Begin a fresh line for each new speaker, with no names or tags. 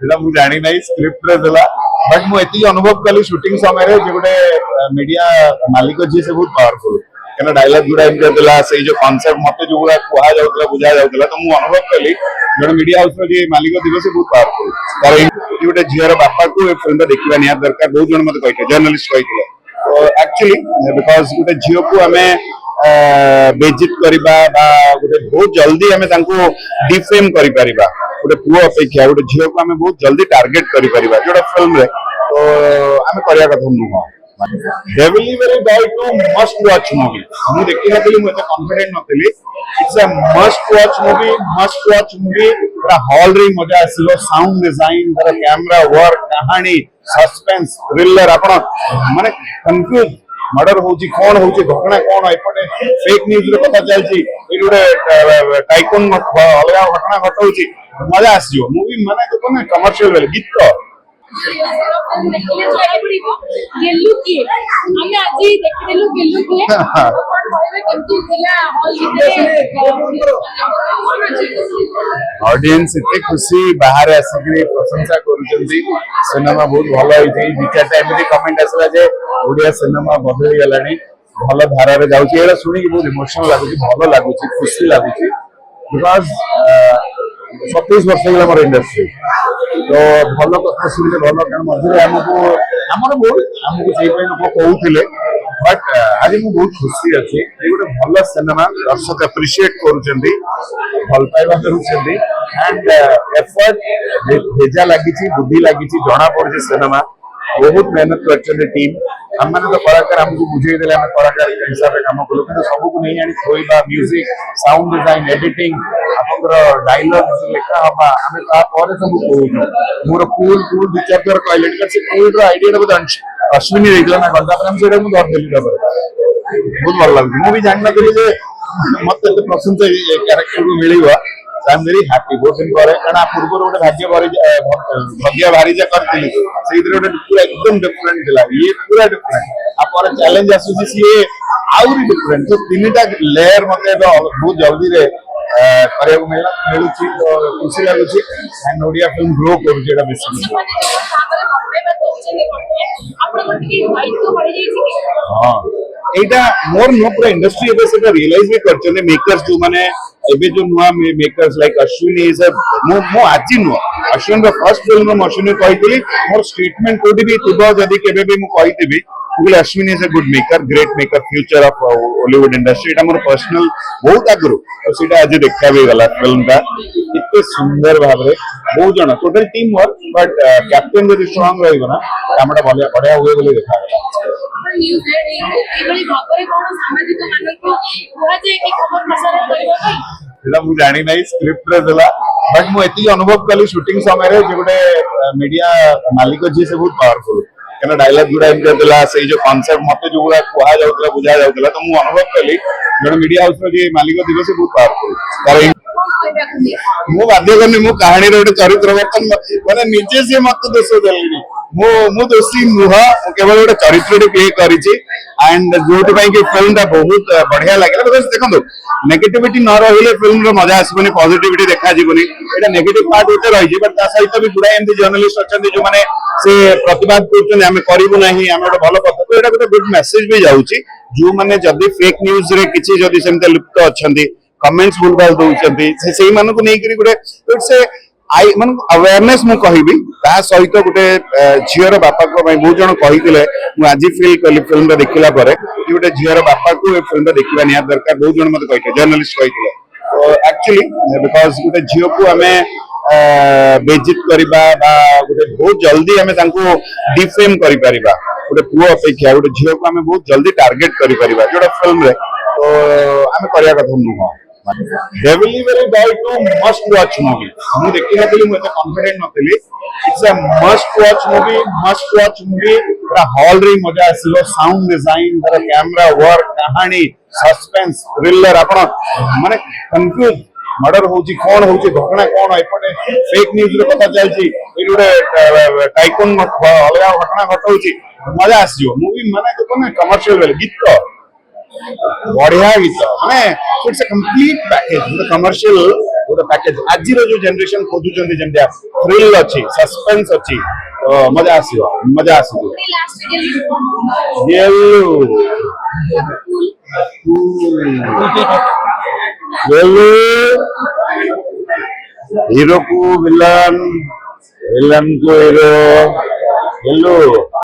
ସେଟା ମୁଁ ଜାଣି ନାହିଁ ସ୍କ୍ରିପ୍ଟରେ ଥିଲା ବଟ୍ ମୁଁ ଏତିକି ଅନୁଭବ କଲି ସୁଟିଂ ସମୟରେ ଯେ ଗୋଟେ ମିଡିଆ ମାଲିକ ଯିଏ ସେ ବହୁତ ପାୱାରଫୁଲ କାରଣ ଡାଇଲଗ ଗୁଡା ଏମିତି ଥିଲା ସେଇ ଯୋଉ କନସେପ୍ଟ ମତେ ଯୋଉଗୁଡା କୁହାଯାଉଥିଲା ବୁଝାଯାଉଥିଲା ତ ମୁଁ ଅନୁଭବ କଲି ଜଣେ ମିଡିଆ ହାଉସର ଯିଏ ମାଲିକ ଥିବ ସେ ବହୁତ ପାୱାରଫୁଲ ତାର ଗୋଟେ ଝିଅର ବାପାକୁ ଏ ଫିଲ୍ମଟା ଦେଖିବା ନିହାତି ଦରକାର ବହୁତ ଜଣ ମତେ କହିଥିଲେ ଜର୍ଣ୍ଣାଲିଷ୍ଟ କହିଥିଲେ ତ ଆକ୍ଚୁଆଲି ବିକଜ ଗୋଟେ ଝିଅକୁ ଆମେ ବେଜିତ କରିବା ବା ଗୋଟେ ବହୁତ ଜଲ୍ଦି ଆମେ ତାଙ୍କୁ ଡିଫେମ୍ କରିପାରିବା ଗୋଟେ ପୁଅ ଅପେକ୍ଷା ଗୋଟେ ଝିଅକୁ ଆମେ ବହୁତ ଜଲ୍ଦି ଟାର୍ଗେଟ କରିପାରିବା ଯୋଉଟା ଫିଲ୍ମରେ ତ ଆମେ କରିବା କଥା ନୁହଁ delivery boy to must watch movie ମୁଁ ଦେଖିନଥିଲି ମୁଁ ଏତେ କନଫିଡେଣ୍ଟ ନଥିଲି it's a must watch movie ପୁରା ହଲରେ ମଜା ଆସିବ ସାଉଣ୍ଡ ଡିଜାଇନ ତାର କ୍ୟାମେରା ୱାର୍କ କାହାଣୀ ସସ୍ପେନ୍ସ ಥ್ರಿಲ್ಲರ್ ଆପଣ ମାନେ କନଫ୍ୟୁଜ ମର୍ଡର ହଉଛି କଣ ହଉଛି ଘଟଣା କଣ ଏପଟେ ଫେକ୍ ନ୍ୟୁଜ ରେ କଥା ଚାଲିଛି ଏଇଠି ଗୋଟେ ଟାଇକୁନ ଅଲଗା ଘଟଣା ଘଟଉଛି ମଜା ଆସିଯିବ ମୁଭି ମାନେ ଦେଖ ନା କମର୍ସିଆଲ ବେଳେ ଗୀତ ऑडियंस इतने खुशी बाहर आसिक प्रशंसा करुँच सिनेमा बहुत भल होती दि चार एमती कमेंट आसला जे ओडिया सिनेमा बदली गला भल धारा जाऊँगी शुणी बहुत इमोशनल लगुच भल लगुच खुशी लगुच बिकज 27 वर्ष हो मोर इंडस्ट्री तो भल कथा शुणिले भल कारण मझे आमको आमर बहुत आमको से लोग कहते बट आज मुझे बहुत खुशी अच्छी ये गोटे भल सिनेमा दर्शक एप्रिशिएट करुँच भल पाइबा करुँच एंड एफर्ट भेजा लगी बुद्धि लगी जना पड़े सिनेमा बहुत मेहनत कर टीम आम मैंने तो कलाकार आमको बुझेदे आम कलाकार हिसाब से कम कलु कि सबको नहीं आनी खोईबा म्यूजिक साउंड डिजाइन एडिटिंग आपंकर डायलॉग लेखा हवा आम सब कहूँ मोर कूल कूल दि चार थर कहले से कूल आइडिया बोधे अश्विनी देता ना गला से धरदेली बहुत भल लगे मुझे जानी नी मत प्रशंसा क्यारेक्टर को मिल आई एम वेरी हैप्पी बहुत दिन पर कारण पूर्व गोटे भाग्य भारीजा करी पूरा एकदम डिफरेंट थिला ये पूरा डिफरेंट आप चैलेंज आसूसी सी आउरी डिफरेंट तो तीन टा लेयर मते बहुत जल्दी रे मिलू तो खुशी लगुच एंड ओडिया फिल्म ग्रो करुचे बेसी हाँ एटा मोर नो पूरा इंडस्ट्री एबे सेटा रियलाइज भी करछने मेकर्स जो माने एबे जो नुआ मेकर्स लाइक अश्विनी इज मो आज नुआ अश्विन द फर्स्ट फिल्म में अश्विनी कहितली मोर स्टेटमेंट कोडी भी थिबो जदी केबे भी मु कहितबी बोले Ashwini is a good maker great maker future of Hollywood industry Etah more personal बहुत आगु तो सेटा आज देखा भी गला फिल्म का इतने सुंदर भाव रे बहुत जण total team work but captain जदी स्ट्रांग रहइबो ना कामटा बढ़िया हुए बोली देखा गला ମୁଁ ଜାଣି ନାହିଁ ସ୍କ୍ରିପ୍ଟରେ ଥିଲା ବଟ୍ ମୁଁ ଏତିକି ଅନୁଭବ କଲି ସୁଟିଂ ସମୟରେ ଯେ ଗୋଟେ ମିଡିଆ ମାଲିକ ଯିଏ ସେ ବହୁତ ପାୱାରଫୁଲ କାରଣ ଡାଇଲଗ ଗୁଡା ଏମିତି ଥିଲା ସେଇ ଯୋଉ କନସେପ୍ଟ ମତେ ଯୋଉଗୁଡା କୁହାଯାଉଥିଲା ବୁଝାଯାଉଥିଲା ତ ମୁଁ ଅନୁଭବ କଲି ଜଣେ ମିଡିଆ ହାଉସର ଯିଏ ମାଲିକ ଥିବ ସେ ବହୁତ ପାୱାରଫୁଲ ତାର ମୁଁ ବାଧ୍ୟ କରିନି ମୁଁ କାହାଣୀର ଗୋଟେ ଚରିତ୍ର ବର୍ତ୍ତମାନ ମାନେ ନିଜେ ସିଏ ମତେ ଦୋଷ ଦେଲେଣି ମୁଁ ଦୋଷୀ ନୁହଁ ମୁଁ କେବଳ ଗୋଟେ ଚରିତ୍ରଟି ପ୍ଲେ କରିଛି एंड जो फिल्म टा बहुत बढ़िया लगे बिकज देखो नेगेटिविटी न रही फिल्म मजा आसबनी पॉजिटिविटी देखा जीवनी एटा नेगेटिव पार्ट होते रही बट ता सहित भी गुड़ा एमती जर्नलिस्ट अच्छा जो मैंने से प्रतिवाद करते करूँ ना आम गोटे भल कथा तो यहाँ गोटे गुड मेसेज भी जाऊँगी जो मैंने जदि फेक न्यूज रे किसी जदि सेमती लिप्त अच्छा कमेंट्स भूलभाल दौरान से नहीं गोटे इट्स ए आई मान अवेयरनेस मु कहबी ता सहित गोटे झीर बापा को बहुत जन कही आज फिल कली फिल्म देखला कि गोटे झीर बापा को फिल्म देखा निहाती दरकार बहुत जन मत कही जर्नलिस्ट कही तो एक्चुअली बिकज गोटे झील को आम बेजित करवा गोटे बहुत जल्दी आम डिफेम कर गोटे पुओ अपेक्षा गोटे झील को आम बहुत जल्दी टार्गेट कर जोटा फिल्म तो आम करवा कथा नुह delivery boy too must watch movie मुझे देखी मुझे कॉन्फिडेंट नथी it's a must watch movie पूरा हॉल रे मजा आसिबो साउंड डिजाइन तार कैमरा वर्क कहानी सस्पेंस थ्रिलर आपण माने कंफ्यूज मर्डर होची कौन होची घटना कौन एपटे फेक न्यूज रे कथा चलची एठी गोटे टाइकुन अलगा घटना घटौची मजा आसिबो मूवी माने देखो ना कमर्शियल बेले गीत बढ़िया गीत माने इट्स अ कंप्लीट पैकेज गोटे कमर्शियल द पैकेज आज जो जनरेशन खोजुचंदी जेंटा थ्रिल अछि सस्पेंस अछि तो मजा आसीबो येलो हीरो को विलन विलन को हीरो येलो